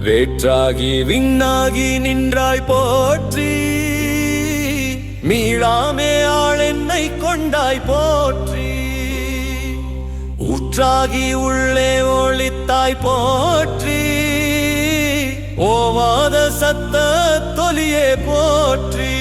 வேற்றாகி விண்ணாகி நின்றாய் போற்றி, மீளாமே ஆள் என்னை கொண்டாய் போற்றி. ஊற்றாகி உள்ளே ஒளித்தாய் போற்றி, ஓவாத சத்த தொலியே போற்றி.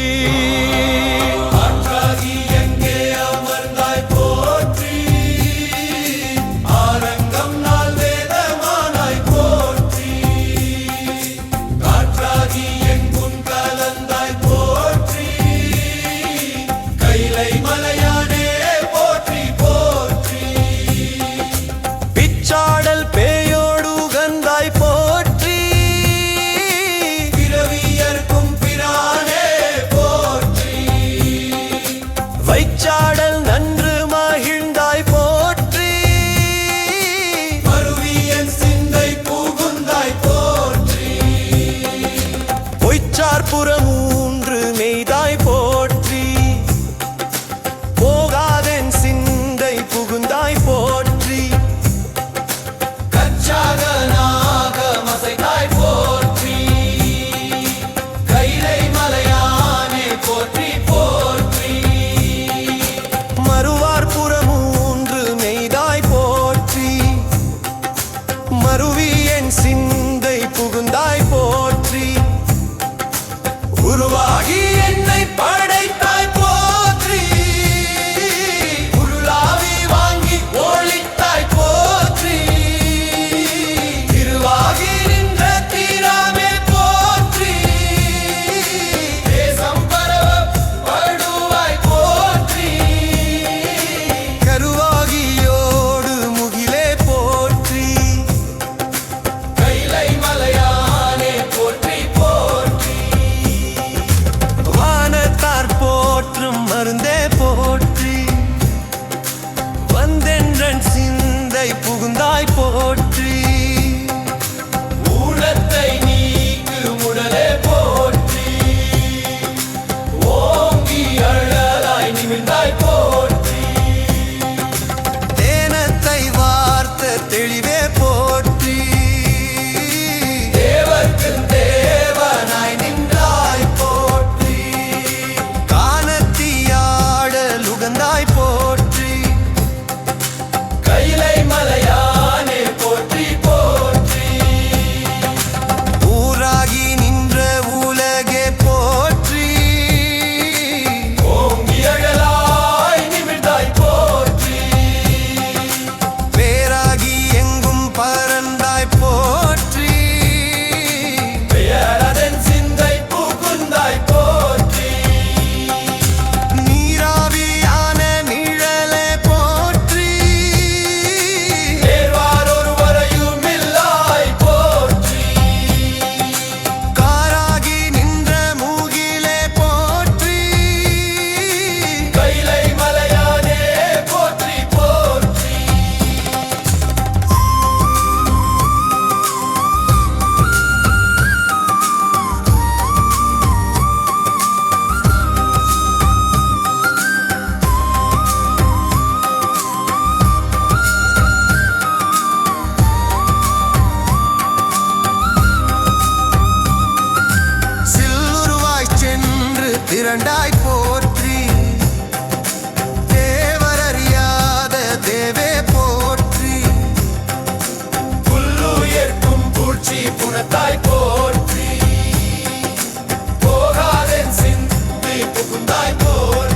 வைச்சாடல் நன்று மகிழ்ந்தாய் போற்றி, மருவியன் சிந்தை புகுந்தாய் போற்றி. பொய்ச்சார் புறமூன்று மெய்தாய் போற்றி, போகாதென் சிந்தை புகுந்தாய் போற்றி. கச்சாக நாக மசைத்தாய் போற்றி, கைலை மலையானே போற்றி. மருவியன் சிந்தை புகுந்தாய் போற்றி, உருவாகி என்னை படைத்தாய் போற்றி. உருளாவி வாங்கி ஒளித்தாய் போற்றி, திருவாகி நின்ற தீராமே போற்றி. தேசம் பரவ படுவாய் போற்றி, கருவாகியோடு முகிலே போற்றி. மலையானே போற்றி போற்றி, வானத்தார் போற்றும் மருந்தே போற்றி. வந்தென்றன் சிந்தை புகுந்தாய் போற்றி, ஊனத்தை நீக்கு உடலே போற்றி. ஓங்கி அழலாய் நிமிர்ந்தாய் போற்றி, தேனத்தை வார்த்த தெளிவே போற்றி. தேவனாய் நின்றாய் போற்றி, காணத்தியாடல் உகந்தாய் போற்றி. கைலை மலையானே போற்றி போற்றி, ஊராகி நின்ற உலகே போற்றி. ஓங்கி அழலாய் நிமிர்ந்தாய் போற்றி, பேராகி எங்கும் பறந்தாய் போற்றி. திரண்டாய் போற்றி, தேவரறியாத தேவே போற்றி. புல்லுயிர்க்கும் பூச்சி புனத்தாய் போற்றி, போகாதென் சிந்தை புகுந்தாய் போற்றி.